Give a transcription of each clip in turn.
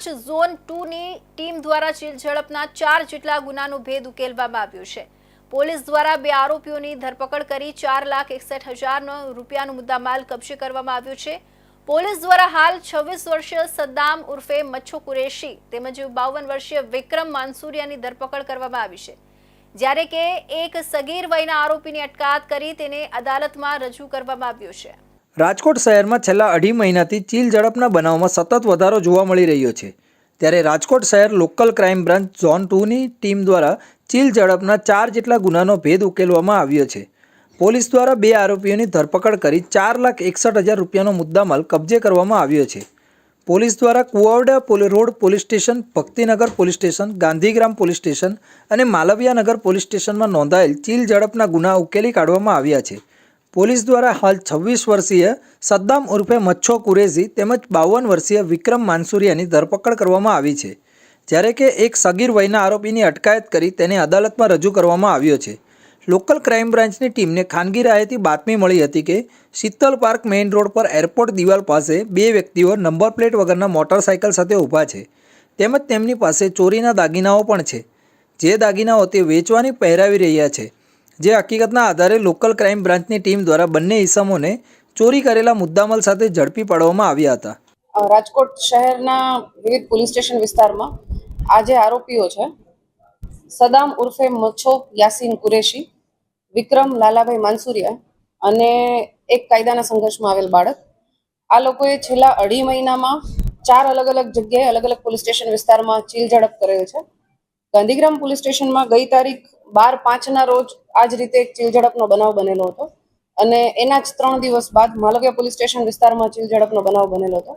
Zone 2 ની team દ્વારા ચીલ ઝડપના 4 જેટલા ગુનાનો ભેદ ઉકેલવામાં આવ્યો છે। પોલીસ દ્વારા 2 આરોપીઓની ધરપકડ કરી 4,61,000 રૂપિયાનો મુદ્દામાલ કબજે કરવામાં આવ્યો છે। પોલીસ દ્વારા હાલ 26 વર્ષીય સદ્દામ ઉર્ફે મચ્છો કુરેશી તેમજ 52 વર્ષીય વિક્રમ માનસુરિયાની ધરપકડ કરવામાં આવી છે, જ્યારે કે એક સગીર વયના આરોપીની અટકાયત કરી તેને અદાલતમાં રજૂ કરવામાં આવ્યો છે। રાજકોટ શહેરમાં છેલ્લા 2.5 મહિનાથી ચીલ ઝડપના બનાવમાં સતત વધારો જોવા મળી રહ્યો છે। ત્યારે રાજકોટ શહેર લોકલ ક્રાઇમ બ્રાન્ચ ઝોન 2ની ટીમ દ્વારા ચીલ ઝડપના 4 જેટલા ગુનાનો ભેદ ઉકેલવામાં આવ્યો છે। પોલીસ દ્વારા 2 આરોપીઓની ધરપકડ કરી 4,61,000 રૂપિયાનો મુદ્દામાલ કબજે કરવામાં આવ્યો છે। પોલીસ દ્વારા Kuvadva road police station, Bhaktinagar police station, Gandhigram police station અને માલવીયાનગર પોલીસ સ્ટેશનમાં નોંધાયેલ ચીલ ઝડપના ગુના ઉકેલી કાઢવામાં આવ્યા છે। પોલીસ દ્વારા હાલ 26 વર્ષીય સદ્દામ ઉર્ફે મચ્છો કુરેશી તેમજ 52 વર્ષીય વિક્રમ માનસુરિયાની ધરપકડ કરવામાં આવી છે, જ્યારે કે એક સગીર વયના આરોપીની અટકાયત કરી તેને અદાલતમાં રજૂ કરવામાં આવ્યો છે। લોકલ ક્રાઇમ બ્રાન્ચની ટીમને ખાનગી રાહેથી બાતમી મળી હતી કે શીતલ પાર્ક મેઇન રોડ પર એરપોર્ટ દિવાલ પાસે 2 વ્યક્તિઓ નંબર પ્લેટ વગરના મોટરસાઇકલ સાથે ઊભા છે, તેમજ તેમની પાસે ચોરીના દાગીનાઓ પણ છે, જે દાગીનાઓ તે વેચવાની પહેરાવી રહ્યા છે। જે હકીકતના આધારે લોકલ ક્રાઇમ બ્રાન્ચની ટીમ દ્વારા બંને ઇસમોને ચોરી કરેલા મુદ્દામાલ સાથે ઝડપી પાડવામાં આવ્યા હતા। રાજકોટ શહેરના વિવિધ પોલીસ સ્ટેશન વિસ્તારમાં આ જે આરોપીઓ છે, સદામ ઉર્ફે મચ્છો યાસીન કુરેશી, વિક્રમ લાલાભાઈ માનસુરિયા અને એક કાયદાના સંઘર્ષમાં આવેલ બાળક, આ લોકોએ છેલ્લા 2.5 મહિનામાં 4 અલગ અલગ જગ્યાએ અલગ અલગ પોલીસ સ્ટેશન વિસ્તારમાં ચીલ ઝડપ કરેલ છે। ગાંધીગ્રામ પોલીસ સ્ટેશનમાં ગઈ તારીખ 12/5ના રોજ આ જ રીતે એક ચીલ ઝડપનો બનાવ બનેલો હતો અને એના જ 3 દિવસ બાદ માલવીયા પોલીસ સ્ટેશન વિસ્તારમાં ચીલ ઝડપનો બનાવ બનેલો હતો।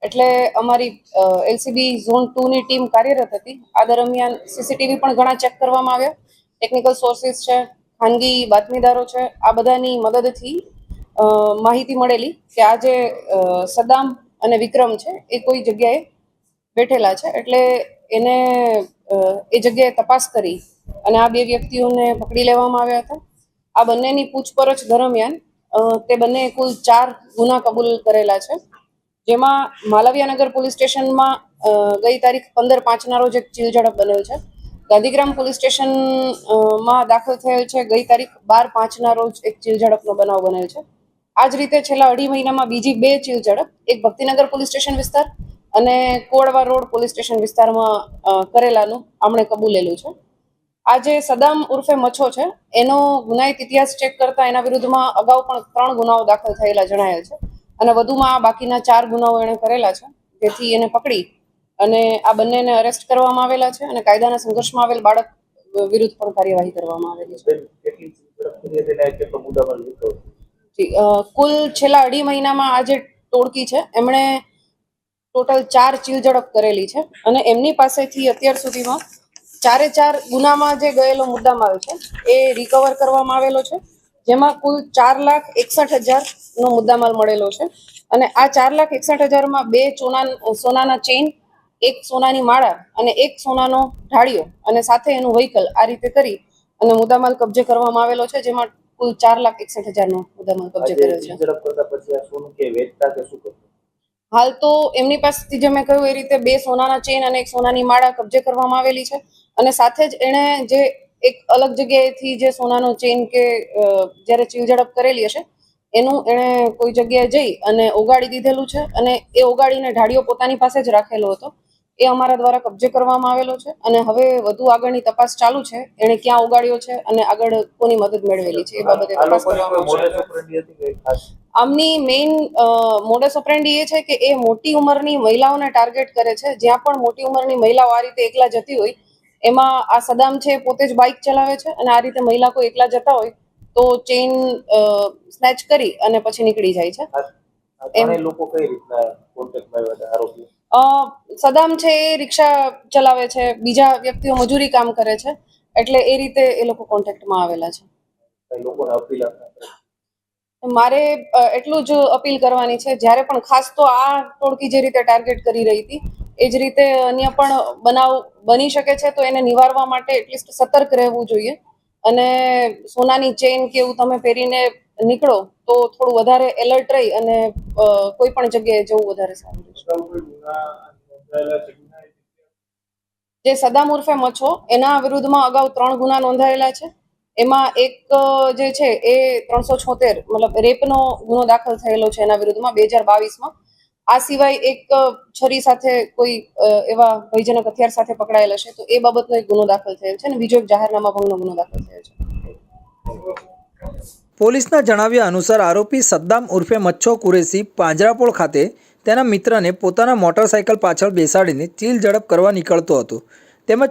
એટલે અમારી એલસીબી ઝોન 2ની ટીમ કાર્યરત હતી। આ દરમિયાન સીસીટીવી પણ ઘણા ચેક કરવામાં આવ્યા, ટેકનિકલ સોર્સિસ છે, ખાનગી બાતમીદારો છે, આ બધાની મદદથી માહિતી મળેલી કે આ જે સદામ અને વિક્રમ છે એ કોઈ જગ્યાએ બેઠેલા છે, એટલે એને એ જગ્યાએ તપાસ કરી અને આ 2 વ્યક્તિઓને પકડી લેવામાં આવ્યા હતા। આ બંનેની પૂછપરછ દરમિયાન તે બંને કુલ 4 ગુના કબૂલ કરેલા છે, જેમાં માલવીયાનગર પોલીસ સ્ટેશનમાં ગઈ તારીખ 15/5ના રોજ એક ચીલ ઝડપ બનેલ છે। ગાંધીગ્રામ પોલીસ સ્ટેશનમાં દાખલ થયેલ છે ગઈ તારીખ 12/5ના રોજ એક ચીલ ઝડપનો બનાવ બનેલ છે। આ જ રીતે છેલ્લા 2.5 મહિનામાં બીજી 2 ચીલ ઝડપ, એક ભક્તિનગર પોલીસ સ્ટેશન વિસ્તાર અને કુવાવડા રોડ પોલીસ સ્ટેશન વિસ્તારમાં કરેલાનું આમણે કબૂલેલું છે। આ જે સદામ ઉર્ફે મચ્છો છે એનો ગુનાહિત ઇતિહાસ ચેક કરતા એના વિરુદ્ધમાં અગાઉ પણ 3 ગુનાઓ દાખલ થયેલા જણાયેલ છે અને વધુમાં બાકીના 4 ગુનાઓ એણે કરેલા છે, જેથી એને પકડી અને આ બંનેને અરેસ્ટ કરવામાં આવેલા છે અને કાયદાના સંઘર્ષમાં આવેલ બાળક વિરુદ્ધ પણ કાર્યવાહી કરવામાં આવેલી છે। કુલ છેલ્લા 2.5 મહિનામાં આ જે ટોળકી છે એમણે ટોટલ 4 ચીલ ઝડપ કરેલી છે અને એમની પાસેથી અત્યાર સુધીમાં 4 ગુનામાં જે ગયેલો મુદ્દામાલ છે એ રિકવર કરવામાં આવેલો છે, જેમાં કુલ 4,61,000નો મુદ્દામાલ મળેલો છે અને આ 4,61,000માં 2 સોનાના ચેઇન, 1 સોનાની માળા અને 1 સોનાનો ઢાળિયો અને સાથે એનું વ્હીકલ આ રીતે કરી અને મુદ્દામાલ કબજે કરવામાં આવેલો છે, જેમાં કુલ 4,61,000નો મુદ્દામાલ કબજે કરેલો છે। હાલ તો એમની પાસેથી જે મેં કહ્યું એ રીતે 2 સોનાના ચેઇન અને 1 સોનાની માળા કબજે કરવામાં આવેલી છે અને સાથે જ એણે જે એક અલગ જગ્યાએથી જે સોનાનો ચેઇન કે જ્યારે ચીલ ઝડપ કરેલી હશે એનું એણે કોઈ જગ્યાએ જઈ અને ઓગાળી દીધેલું છે અને એ ઓગાળીને ઢાળિયો પોતાની પાસે જ રાખેલો હતો, એ અમારા દ્વારા કબજે કરવામાં આવેલો છે અને હવે વધુ આગળની તપાસ ચાલુ છે, એણે ક્યાં ઓગાળ્યો છે અને આગળ કોની મદદ મેળવેલી છે એ બાબતે તપાસ કરવામાં આવશે। આમની મેઇન મોડસ ઓપરેન્ડી એ છે કે એ મોટી ઉંમરની મહિલાઓને ટાર્ગેટ કરે છે। જ્યાં પણ મોટી ઉંમરની મહિલાઓ આ રીતે એકલા જતી હોય એમાં આ સદામ છે પોતે જ બાઇક ચલાવે છે અને આ રીતે મહિલા કોઈ એકલા જતા હોય તો ચેઇન સ્નેચ કરી અને પછી નીકળી જાય છે। સદામ છે એ રિક્ષા ચલાવે છે, બીજા વ્યક્તિઓ મજૂરી કામ કરે છે, એટલે એ રીતે એ લોકો કોન્ટેક્ટમાં આવેલા છે। મારે એટલું જ અપીલ કરવાની છે, જ્યારે પણ ખાસ તો આ ટોળકી જે રીતે ટાર્ગેટ કરી રહી હતી એ જ રીતે અન્ય પણ બનાવ બની શકે છે, તો એને નિવારવા માટે એટલીસ્ટ સતર્ક રહેવું જોઈએ અને સોનાની ચેઇન કે એવું તમે પહેરીને નીકળો તો થોડું વધારે એલર્ટ રહી અને કોઈ પણ જગ્યાએ જવું વધારે સારું છે। જે સદામ ઉર્ફે મચ્છો એના વિરુદ્ધમાં અગાઉ 3 ગુના નોંધાયેલા છે. એમાં એક જે છે એ 376 મતલબ રેપનો ગુનો દાખલ થયેલો છે એના વિરુદ્ધમાં 2022માં. આ સિવાય એક છરી સાથે કોઈ એવા ભયજનક હથિયાર સાથે પકડાયેલા છે, તો એ બાબતનો એક ગુનો દાખલ થયેલ છે અને બીજો એક જાહેરનામા ભંગનો ગુનો દાખલ થયેલ છે. પોલીસના જણાવ્યા અનુસાર આરોપી સદ્દામ ઉર્ફે મચ્છો કુરેશી પાંજરાપોળ ખાતે તેના મિત્રને પોતાના મોટરસાયકલ પાછળ બેસાડીને ચીલ ઝડપ કરવા નીકળતો હતો તેમજ